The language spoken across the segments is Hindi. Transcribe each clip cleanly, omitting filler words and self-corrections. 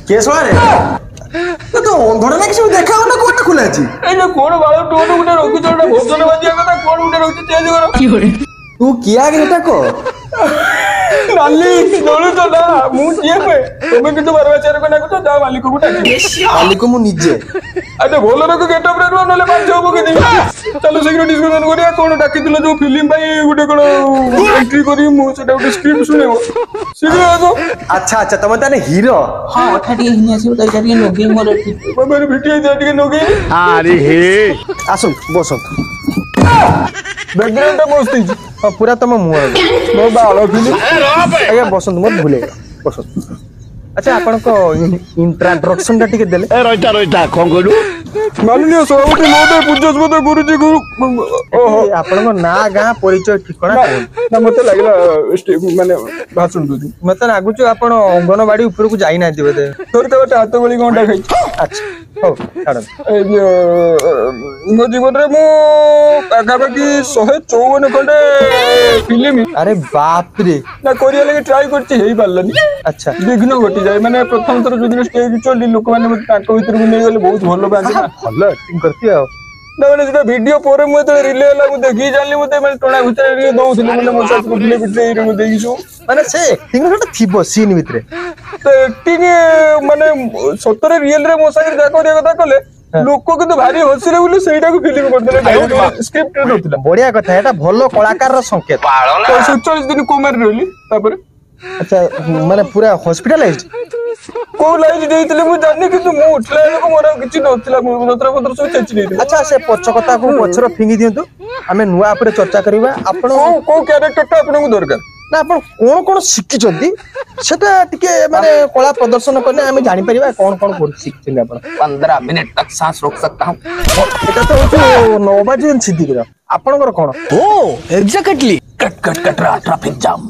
केस वाले तो अंधड़ ना किसी देखा हो ना कोटा खुला अछि ए जो कोन बाल टोटो गुटे रोकी चोटा भोजन बाजिया कथा कोन गुटे रोकी चेंज करो तू किया गेटा को नाली नोलु तो ना मु किए पे तुमे कितो बरबाचार को नाको तो जा मालिक को टाकी मालिक मु निजे अरे बोलो नको गेटअप रे रो नले पांच होबो के दी चलो शीघ्र डिस्कशन करिया कोन टाकी दिलो जो फिल्म भाई गुटे कोन एंट्री करी मु सेटा गुटे स्क्रिप्ट सुनेबो शीघ्र आसो अच्छा अच्छा तुम ताने हीरो हां अठाडी हिने आसी तो जारी नोगे मोर मेरे भिटिया जाटी नोगे अरे हे आसुन बसो बैकग्राउंड मस्त पूरा तुम मुह मो बाल फिल्म आज्ञा बसंत मत भूले बसंत अच्छा आपण को इंट्रोडक्शन टा टिके देले रहिता कोन कहलु माननीय सभापति महोदय पूज्यस्पद गुरुजी गुरु ओहो आपण को ना गां परिचय ठिकाना ना मते लागला माने भाषण दउती मते लागु छु आपण अंगनवाड़ी ऊपर को जाई ना दिबे दे तोर के हाथ गोली कोंटा खाई अच्छा हो छाड़ मो जीवन रे मो पाखापाखि 154 खंडे फिल्म अरे बाप रे ना कोरिया लगे ट्राई करछि हेई पारलनी अच्छा विघ्न घटी जाय माने प्रथम थर जो स्टेज चली लोक माने मते ताको भीतर को नै गले बहुत भलो बाजे ना भलो एक्टिंग करती हो ना माने जेटा वीडियो पोरे मु तो रिले हला मु देखि जानली मते माने टोना भीतर रे दउथिले माने मो साथ कुटले बिटले रे मु देखिसु माने से एक्टिंग रे थिबो सीन भितरे तो एक्टिंग माने सतरे रियल रे मो सागर जा करिया कथा कले लोक किंतु भारी हसिरे बोली सेटा को फिल्म कर देले स्क्रिप्ट रे नथिला बढ़िया कथा एटा भलो कलाकार रो संकेत तो 47 दिन कोमार रहली तापर अच्छा माने पूरा हॉस्पिटलाइज्ड को लाइज देइतले मु जानि किंतु मु उठला लोक मोर किछि नथिला मु सतरा पत्र सब चेंज नै अच्छा से पछ कथा को पछरो फिंगी दियंतु हमें नुआ ऊपर चर्चा करबा आपण को कैरेक्टर टा आपन को दरकार ना आपण कोन कोन शिखिचंती सेटा टिके माने कला प्रदर्शन करने हमें जानि परिबा कोन कोन कर शिखिचंती आपण 15 मिनट तक सांस रोक सकता हूं एटा तो होतो नोबाजन सिद्धिकर आपनकर कोन ओ exactly cut cut cut traffic jam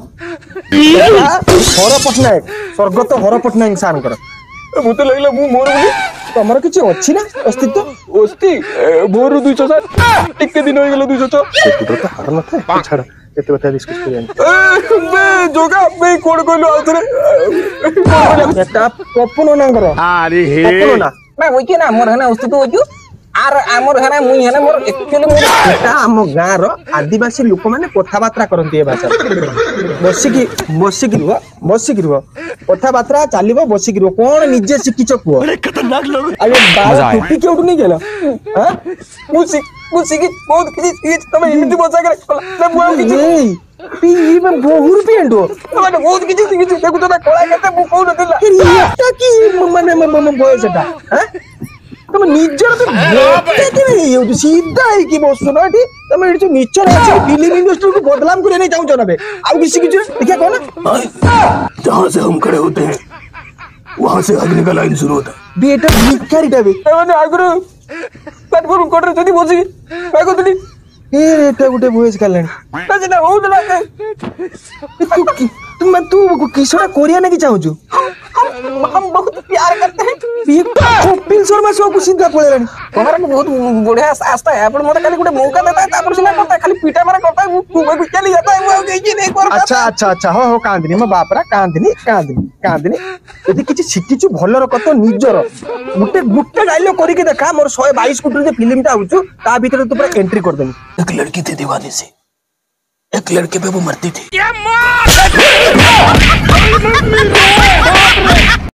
हर पटनायक स्वर्गत हर पटनायक सान कर मुते लागला मु मोर बोली तमर किछि अछि ना अस्तित्व ओस्ती बोरु 207 टिके दिन होई गेलो 206 तो हार न था छाड़ केते बता डिस्कस करियन बे जोगा बे कोड कहलो आउथरे एटा पपनो ना कर अरे हे पपनो ना ना होई के ना मोर हना अस्तित्व होजु आर आमर हना मुई हना मोर एक्चुअली मोर एटा हम गाँ रो आदिवासी लोक माने कथा बात्रा करंती ए भाषा बसिकी रुह कथा बात्रा चलिबो बसिकी रुह कोन निजे सिकिचो को अरे खतरनाक लोग अरे बाल टूटी के उठ नहीं गेला हां मु सिकी बहुत किछि तमे इमिति बचा के ले मु किछि पी में बहुर पेंडो माने बहुत किछि देखु तो कला केते मु कोन दिला एटा की माने मम बयस एटा हैं तुम निजर तो केते नहीं हो सीधा है कि बसु ना एठी तुम एठी निचर আছে फिल्म इंडस्ट्री को बदनाम करे नहीं चाहू ना बे आउ किसी किछि देखिए कोन जहां से हम खड़े होते हैं वहां से अग्नि का लाइन शुरू होता है बेटा भिखारीटा बे माने आगरो प्लेटफॉर्म कोटर जदी बसी काको दिली ए एटा गुटे भोज करलानी ना हो दला तू किसरा कोरिया नहीं चाहू हम बहुत प्यार करते हैं ये कपिल शर्मा शो को सीधा पळेलानी हमरा को बहुत बढ़िया आस्था है अपन मोटा खाली गुटे मौका देता है तापर सिना करता है खाली पीटा मारा करता है वो चली जाता है वो कहीं नहीं कर अच्छा हो कांदनी मो बापरा कांदनी यदि किछि सिकिछु भलर कत निजर गुटे डायलॉग करी के देखा मोर 122 कोटी जे फिल्म ता आउछु ता भीतर तू पूरा एंट्री कर देनी एक लड़की थी दीवाने से एक लड़के पे वो मरती थी